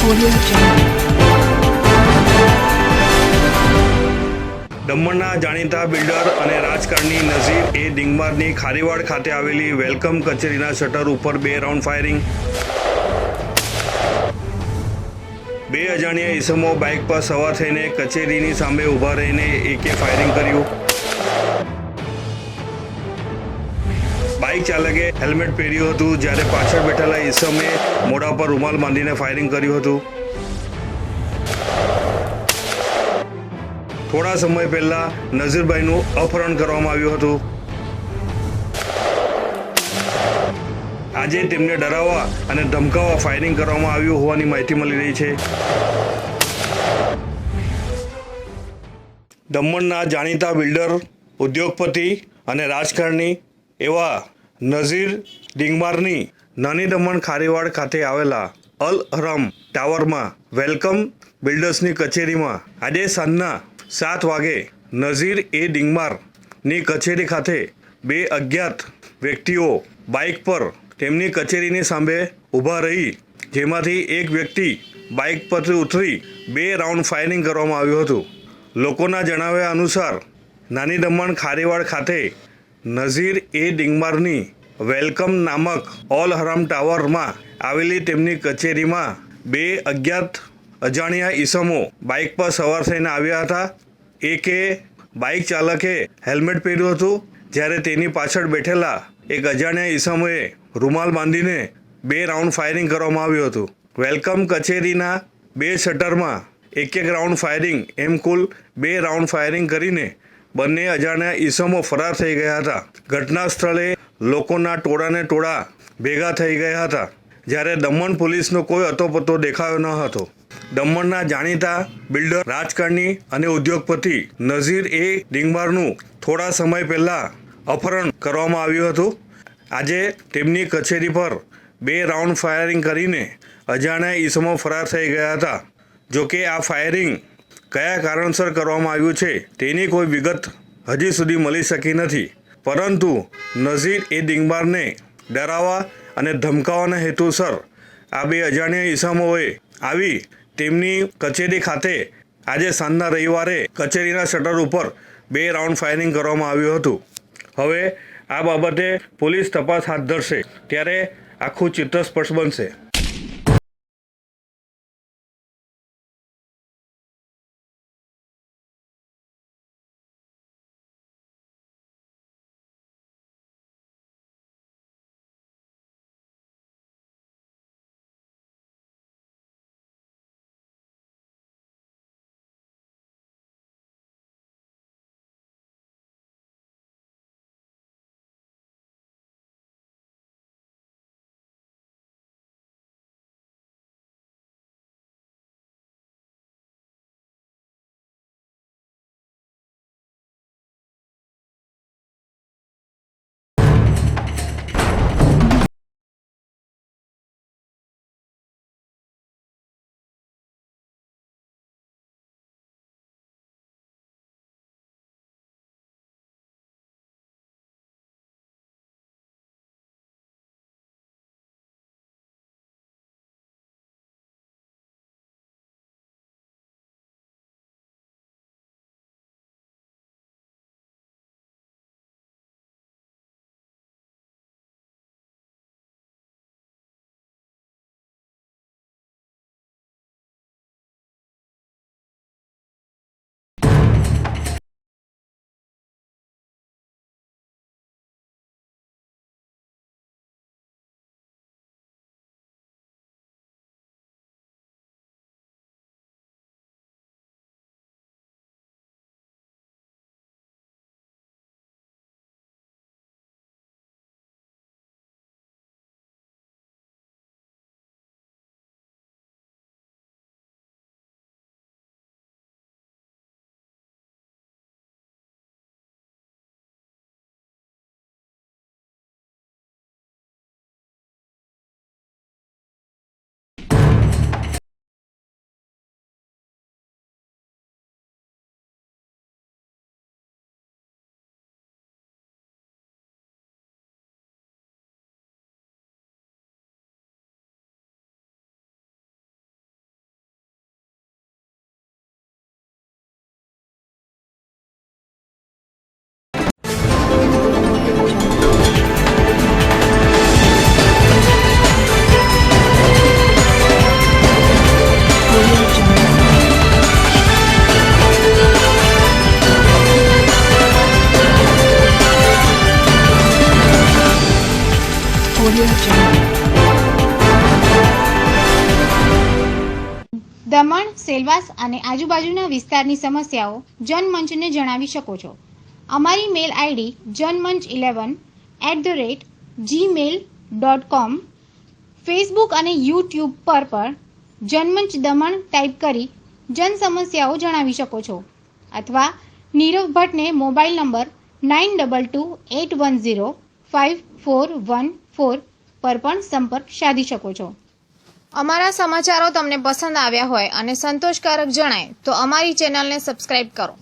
Audio Jungle. દમણના જાણીતા builder અને રાજકારણી નઝીર એ ડીંગમારની ખારીવાડ ખાતે આવેલી વેલકમ કચેરીના શટર ઉપર 2 રાઉન્ડ ફાયરિંગ. 2 અજાણ્યા ઈસમો બાઇક પર સવાર થઈને કચેરીની સામે ઊભા રહીને એકે ફાયરિંગ કર્યું. બાઇક ચાલકે હેલ્મેટ પહેર્યું હતું, જ્યારે પાછળ બેઠેલા ઈસમે મોઢા પર રૂમાલ બાંધીને ફાયરિંગ કર્યું હતું. થોડા સમય પહેલા નઝીરભાઈનું અપહરણ કરવામાં આવ્યું હતું. આજે તેમને ડરાવવા અને ધમકાવવા ફાયરિંગ કરવામાં આવ્યું હોવાની માહિતી મળી રહી છે. દમણના જાણીતા બિલ્ડર, ઉદ્યોગપતિ અને રાજકારણી એવા નઝીર ડીંગમારની નાની દમણ ખારીવાડ ખાતે આવેલા અલ હરામ ટાવરમાં વેલકમ બિલ્ડર્સની કચેરીમાં આજે સાંજના 7 વાગે નઝીર એ ડીંગમારની કચેરી ખાતે 2 અજ્ઞાત વ્યક્તિઓ બાઇક પર તેમની કચેરીની સામે ઊભા રહી, જેમાંથી એક વ્યક્તિ બાઇક પરથી ઉતરી 2 રાઉન્ડ ફાયરિંગ કરવામાં આવ્યું હતું. લોકોના જણાવ્યા અનુસાર નાની દમણ ખારીવાડ ખાતે નઝીર એ ડીંગમારની વેલકમ નામક ઓલ હરામ ટાવરમાં આવેલી તેમની કચેરીમાં 2 અજાણ્યા ઈસમો બાઇક પર સવાર થઈને આવ્યા હતા. એકે બાઇક ચાલકે હેલ્મેટ પહેર્યું હતું, જ્યારે તેની પાછળ બેઠેલા એક અજાણ્યા ઈસમોએ રૂમાલ બાંધીને 2 રાઉન્ડ ફાયરિંગ કરવામાં આવ્યું હતું. વેલકમ કચેરીના 2 શટરમાં એક રાઉન્ડ ફાયરિંગ, એમ કુલ 2 રાઉન્ડ ફાયરિંગ કરીને બંને અજાણ્યા ઈસમો ફરાર થઈ ગયા હતા. ઘટના સ્થળે લોકોના ટોળાને ટોળા ભેગા થઈ ગયા હતા, જ્યારે દમણ પોલીસનો કોઈ અતોપતો દેખાયો ન હતો. દમણના જાણીતા બિલ્ડર, રાજકારણી અને ઉદ્યોગપતિ નઝીર એ ડીંગમારનું થોડા સમય પહેલાં અપહરણ કરવામાં આવ્યું હતું. આજે તેમની કચેરી પર 2 રાઉન્ડ ફાયરિંગ કરીને અજાણ્યા ઈસમો ફરાર થઈ ગયા હતા. જોકે આ ફાયરિંગ કયા કારણસર કરવામાં આવ્યું છે તેની કોઈ વિગત હજી સુધી મળી શકી નથી, પરંતુ નઝીર એ ડીંગમારને ડરાવવા અને ધમકાવવાના હેતુસર આ 2 અજાણ્યા ઈસમોએ આવી તેમની કચેરી ખાતે આજે સાંજના રવિવારે કચેરીના શટર ઉપર 2 રાઉન્ડ ફાયરિંગ કરવામાં આવ્યું હતું. હવે આ બાબતે પોલીસ તપાસ હાથ ધરશે, ત્યારે આખું ચિત્ર સ્પષ્ટ બનશે. દમણ, સેલવાસ અને આજુબાજુના વિસ્તારની સમસ્યાઓ જનમંચને જણાવી શકો છો. અમારી મેલ આઈડી janmanch11@gmail.com, ફેસબુક અને યુટ્યુબ પર જનમંચ દમણ ટાઈપ કરી જન સમસ્યાઓ જણાવી શકો છો અથવા નીરવ ભટ્ટને મોબાઈલ નંબર 9228105414 પર પણ સંપર્ક સાધી શકો છો. અમારા સમાચારો તમને પસંદ આવ્યા હોય અને સંતોષકારક જણાય તો અમારી ચેનલને સબસ્ક્રાઇબ કરો.